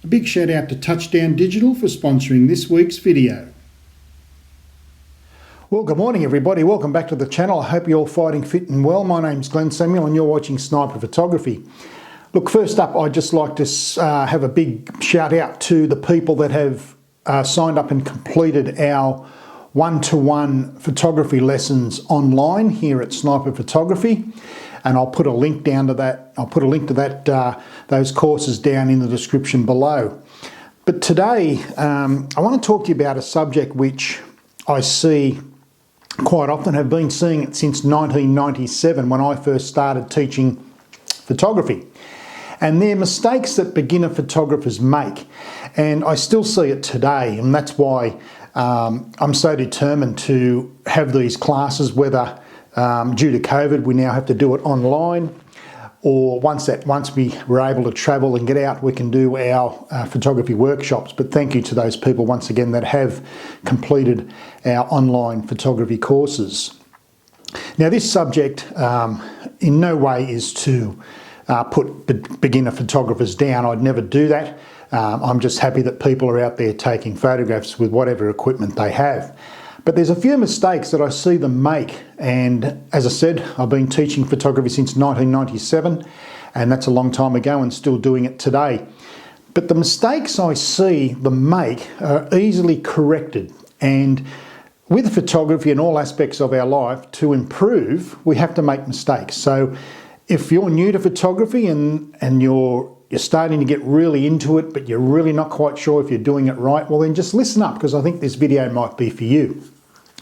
A big shout out to Touchdown Digital for sponsoring this week's video. Well, good morning everybody. Welcome back to the channel. I hope you're all fighting fit and well. My name's Glenn Samuel and you're watching Sniper Photography. Look, first up, I'd just like to have a big shout out to the people that have signed up and completed our one-to-one photography lessons online here at Sniper Photography. And I'll put a link down to that. I'll put a link to that those courses down in the description below. But today, I want to talk to you about a subject which I see quite often, have been seeing it since 1997 when I first started teaching photography. And they're mistakes that beginner photographers make. And I still see it today, and that's why I'm so determined to have these classes, whether due to COVID we now have to do it online, or once we were able to travel and get out, we can do our photography workshops. But thank you to those people once again that have completed our online photography courses. Now, this subject in no way is to put beginner photographers down. I'd never do that. I'm just happy that people are out there taking photographs with whatever equipment they have. But there's a few mistakes that I see them make, and as I said, I've been teaching photography since 1997, and that's a long time ago and still doing it today. But the mistakes I see them make are easily corrected, and with photography and all aspects of our life, to improve, we have to make mistakes. So if you're new to photography and you're starting to get really into it, but you're really not quite sure if you're doing it right, well then just listen up, because I think this video might be for you.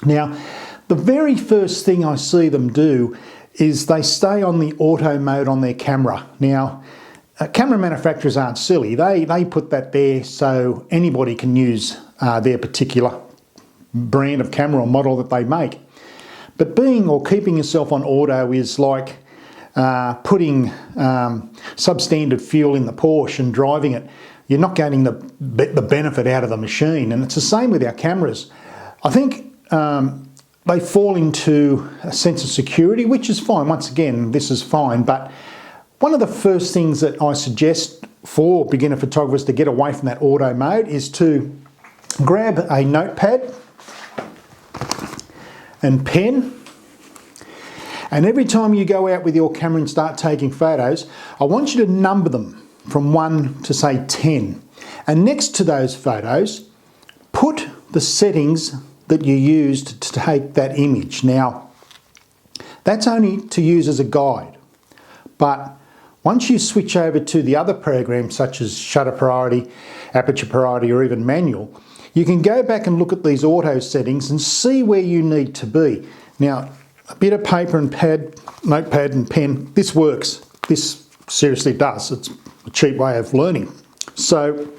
Now, the very first thing I see them do is they stay on the auto mode on their camera. Now, camera manufacturers aren't silly. They put that there so anybody can use their particular brand of camera or model that they make. But keeping yourself on auto is like putting substandard fuel in the Porsche and driving it. You're not getting the benefit out of the machine, and it's the same with our cameras. I think they fall into a sense of security, which is fine. Once again, this is fine, but one of the first things that I suggest for beginner photographers to get away from that auto mode is to grab a notepad and pen. And every time you go out with your camera and start taking photos, I want you to number them from 1 to say 10. And next to those photos, put the settings that you used to take that image. Now, that's only to use as a guide. But once you switch over to the other programs such as shutter priority, aperture priority, or even manual, you can go back and look at these auto settings and see where you need to be. Now, a bit of paper and notepad and pen, this works. This seriously does. It's a cheap way of learning. So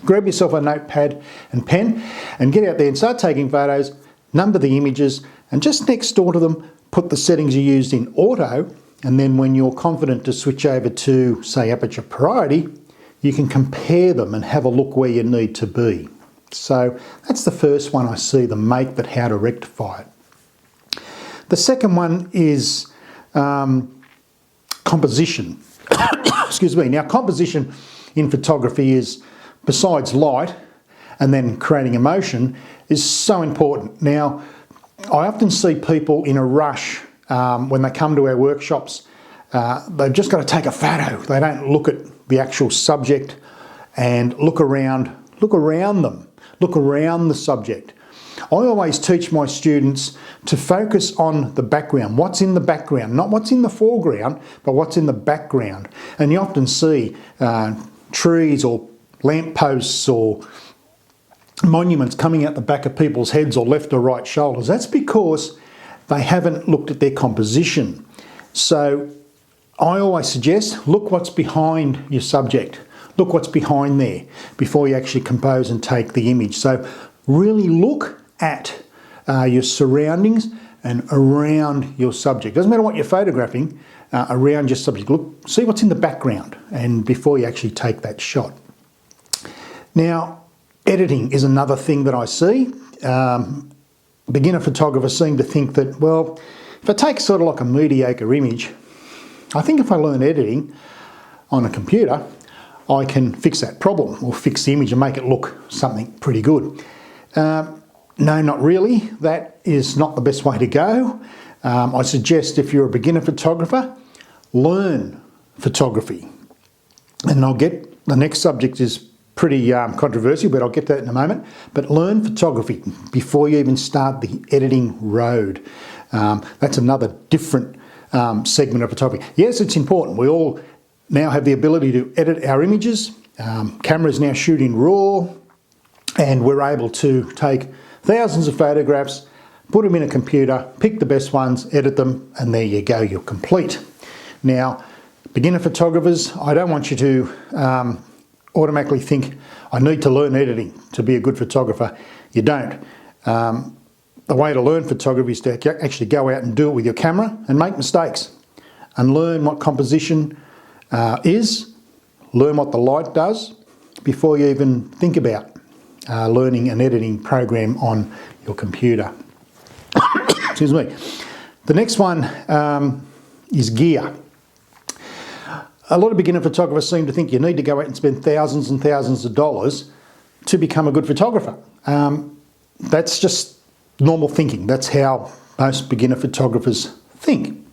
grab yourself a notepad and pen and get out there and start taking photos, number the images, and just next door to them, put the settings you used in auto, and then when you're confident to switch over to, say, aperture priority, you can compare them and have a look where you need to be. So that's the first one I see them make, but how to rectify it. The second one is composition. Excuse me. Now, composition in photography is, besides light and then creating emotion, is so important. Now, I often see people in a rush when they come to our workshops. They've just got to take a photo. They don't look at the actual subject and look around them, look around the subject. I always teach my students to focus on the background. What's in the background? Not what's in the foreground, but what's in the background. And you often see trees or lampposts or monuments coming out the back of people's heads or left or right shoulders. That's because they haven't looked at their composition. So I always suggest, look what's behind your subject. Look what's behind there before you actually compose and take the image. So really look at your surroundings and around your subject. Doesn't matter what you're photographing, around your subject. Look, see what's in the background and before you actually take that shot. Now, editing is another thing that I see. Beginner photographers seem to think that, well, if I take sort of like a mediocre image, I think if I learn editing on a computer, I can fix that problem or fix the image and make it look something pretty good. No, not really. That is not the best way to go. I suggest if you're a beginner photographer, learn photography. And the next subject is pretty controversial, but I'll get to that in a moment. But learn photography before you even start the editing road. That's another different segment of photography. Yes, it's important. We all now have the ability to edit our images. Cameras now shoot in RAW, and we're able to take thousands of photographs, put them in a computer, pick the best ones, edit them, and there you go, you're complete. Now, beginner photographers, I don't want you to automatically think, I need to learn editing to be a good photographer. You don't. The way to learn photography is to actually go out and do it with your camera and make mistakes and learn what composition is, learn what the light does before you even think about learning an editing program on your computer. Excuse me. The next one is gear. A lot of beginner photographers seem to think you need to go out and spend thousands and thousands of dollars to become a good photographer. That's just normal thinking. That's how most beginner photographers think.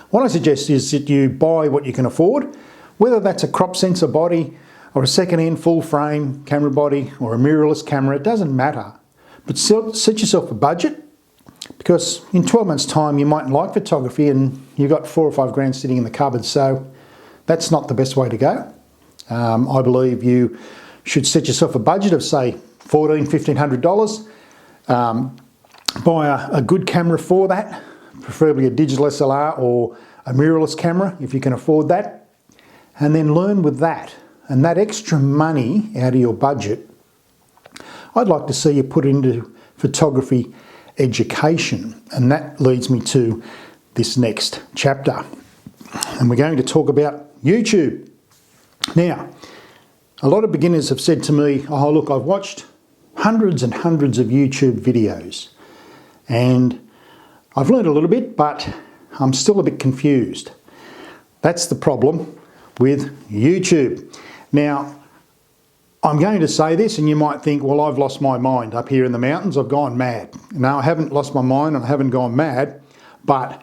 What I suggest is that you buy what you can afford, whether that's a crop sensor body or a second-hand full frame camera body or a mirrorless camera, it doesn't matter. But set yourself a budget, because in 12 months' time you might like photography and you've got 4 or 5 grand sitting in the cupboard, so that's not the best way to go. I believe you should set yourself a budget of, say, $1,400, $1,500. Buy a good camera for that, preferably a digital SLR or a mirrorless camera if you can afford that, and then learn with that. And that extra money out of your budget, I'd like to see you put into photography education, and that leads me to this next chapter. And we're going to talk about YouTube. Now, a lot of beginners have said to me, oh look, I've watched hundreds and hundreds of YouTube videos and I've learned a little bit, but I'm still a bit confused. That's the problem with YouTube. Now, I'm going to say this and you might think, well, I've lost my mind up here in the mountains, I've gone mad. No, I haven't lost my mind and I haven't gone mad, but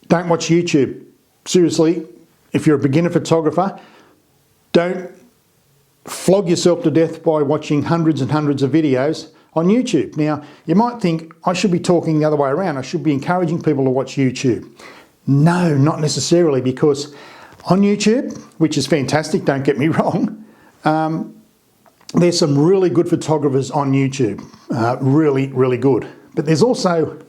don't watch YouTube. Seriously, if you're a beginner photographer, don't flog yourself to death by watching hundreds and hundreds of videos on YouTube. Now, you might think I should be talking the other way around. I should be encouraging people to watch YouTube. No, not necessarily, because on YouTube, which is fantastic, don't get me wrong, there's some really good photographers on YouTube, really, really good. But there's also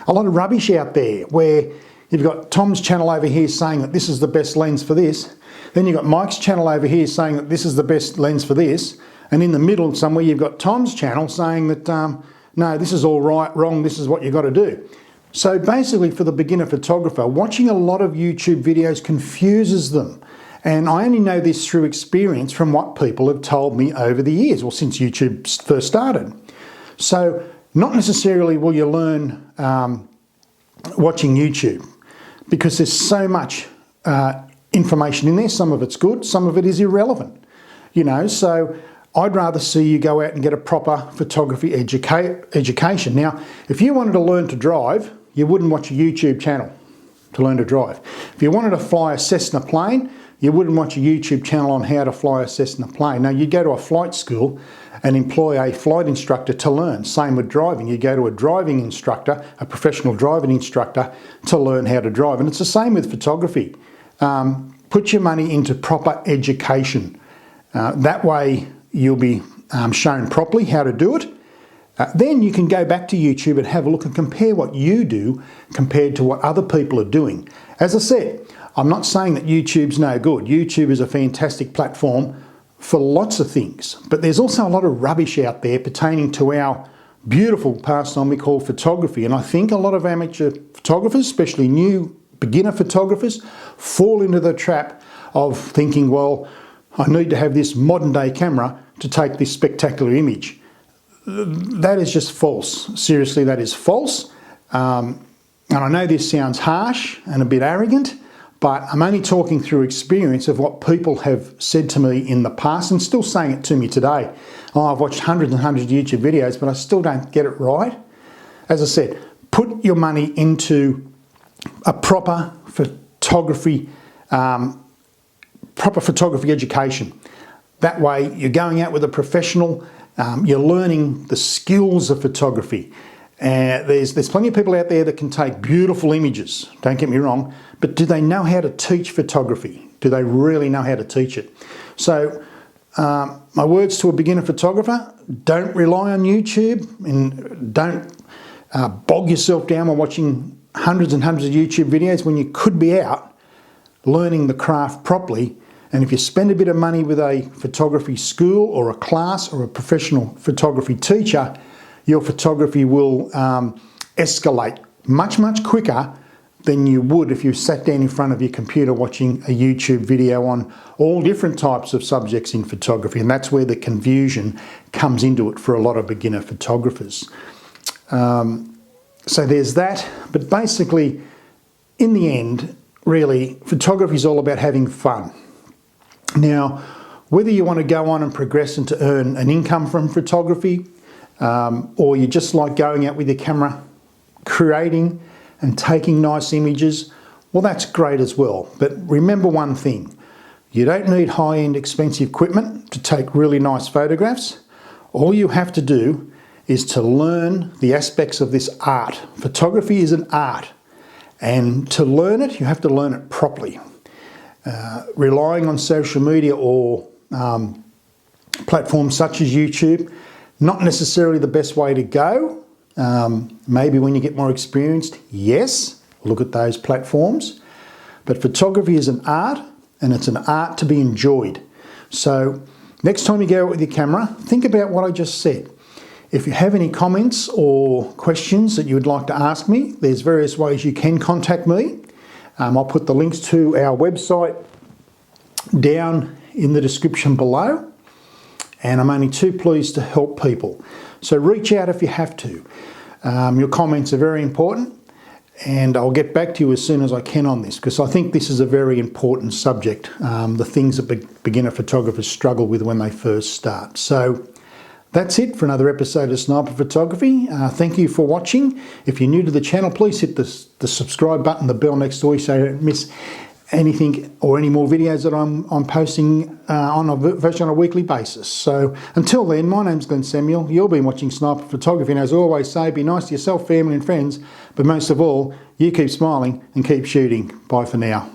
a lot of rubbish out there where you've got Tom's channel over here saying that this is the best lens for this. Then you've got Mike's channel over here saying that this is the best lens for this. And in the middle somewhere you've got Tom's channel saying that, no, this is all right, wrong, this is what you've got to do. So basically for the beginner photographer, watching a lot of YouTube videos confuses them. And I only know this through experience from what people have told me over the years, or since YouTube first started. So not necessarily will you learn watching YouTube, because there's so much information in there. Some of it's good, some of it is irrelevant. You know, so I'd rather see you go out and get a proper photography education. Now, if you wanted to learn to drive, you wouldn't watch a YouTube channel to learn to drive. If you wanted to fly a Cessna plane, you wouldn't watch a YouTube channel on how to fly a Cessna plane. Now, you'd go to a flight school and employ a flight instructor to learn. Same with driving. You go to a driving instructor, a professional driving instructor, to learn how to drive. And it's the same with photography. Put your money into proper education. That way you'll be shown properly how to do it. Then you can go back to YouTube and have a look and compare what you do compared to what other people are doing. As I said, I'm not saying that YouTube's no good. YouTube is a fantastic platform for lots of things, but there's also a lot of rubbish out there pertaining to our beautiful pastime we call photography. And I think a lot of amateur photographers, especially new beginner photographers, fall into the trap of thinking, well, I need to have this modern day camera to take this spectacular image. That is just false. Seriously, that is false. And I know this sounds harsh and a bit arrogant, but I'm only talking through experience of what people have said to me in the past and still saying it to me today. Oh, I've watched hundreds and hundreds of YouTube videos, but I still don't get it right. As I said, put your money into a proper photography education. That way you're going out with a professional, you're learning the skills of photography. There's plenty of people out there that can take beautiful images, don't get me wrong, but do they know how to teach photography? Do they really know how to teach it? So my words to a beginner photographer: don't rely on YouTube, and don't bog yourself down by watching hundreds and hundreds of YouTube videos when you could be out learning the craft properly. And if you spend a bit of money with a photography school or a class or a professional photography teacher, your photography will escalate much, much quicker than you would if you sat down in front of your computer watching a YouTube video on all different types of subjects in photography. And that's where the confusion comes into it for a lot of beginner photographers. So there's that. But basically, in the end, really, photography is all about having fun. Now, whether you want to go on and progress and to earn an income from photography, or you just like going out with your camera, creating and taking nice images, well, that's great as well. But remember one thing: you don't need high-end expensive equipment to take really nice photographs. All you have to do is to learn the aspects of this art. Photography is an art, and to learn it, you have to learn it properly. Relying on social media or platforms such as YouTube, not necessarily the best way to go. Maybe when you get more experienced, yes, look at those platforms. But photography is an art, and it's an art to be enjoyed. So next time you go out with your camera, think about what I just said. If you have any comments or questions that you would like to ask me, there's various ways you can contact me. I'll put the links to our website down in the description below, and I'm only too pleased to help people. So reach out if you have to. Your comments are very important, and I'll get back to you as soon as I can on this, because I think this is a very important subject, the things that beginner photographers struggle with when they first start. So that's it for another episode of Sniper Photography. Thank you for watching. If you're new to the channel, please hit the subscribe button, the bell next door, so you don't miss anything or any more videos that I'm posting on a weekly basis. So until then, my name's Glenn Samuel. You've been watching Sniper Photography, and as I always say, be nice to yourself, family and friends, but most of all, you keep smiling and keep shooting. Bye for now.